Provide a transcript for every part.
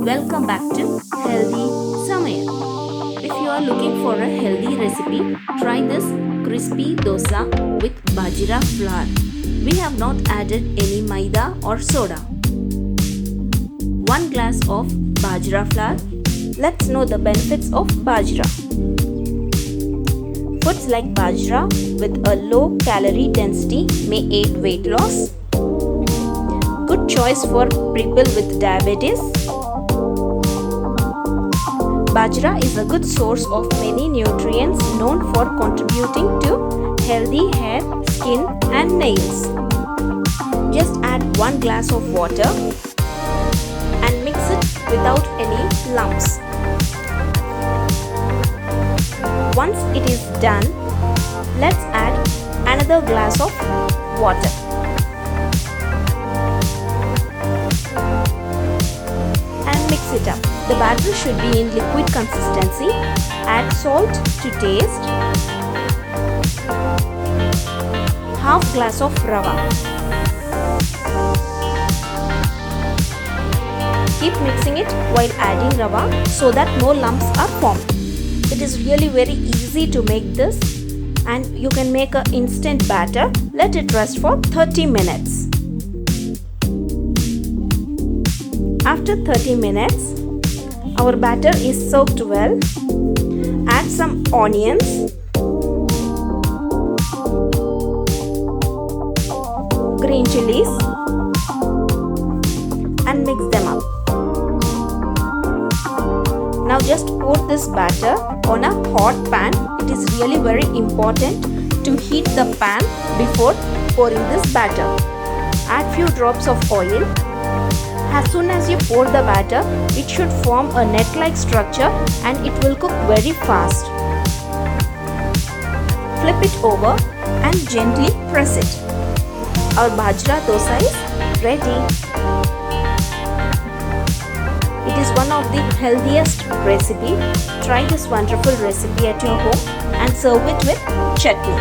Welcome back to Healthy Samayal. If you are looking for a healthy recipe, try this crispy dosa with bajra flour. We have not added any maida or soda. 1 glass of bajra flour. Let's know the benefits of bajra. Foods like bajra with a low calorie density may aid weight loss. Good choice for people with diabetes. Bajra is a good source of many nutrients known for contributing to healthy hair, skin and nails. Just add 1 glass of water and mix it without any lumps. Once it is done, let's add another glass of water. And mix it up. The batter should be in liquid consistency. Add salt to taste. Half glass of rava. Keep mixing it while adding rava so that no lumps are formed. It is really very easy to make this and you can make an instant batter. Let it rest for 30 minutes. After 30 minutes, our batter is soaked well. Add some onions, green chillies and mix them up. Now just pour this batter on a hot pan. It is really very important to heat the pan before pouring this batter. Add few drops of oil. As soon as you pour the batter, it should form a net-like structure and it will cook very fast. Flip it over and gently press it. Our bajra dosa is ready. It is one of the healthiest recipe. Try this wonderful recipe at your home and serve it with chutney.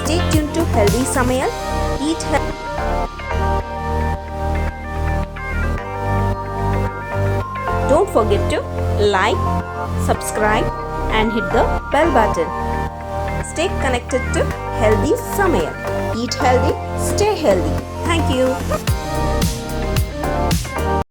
Stay tuned to Healthy Samayal. Eat healthy. Don't forget to like, subscribe and hit the bell button. Stay connected to Healthy Samayal. Eat healthy, stay healthy. Thank you.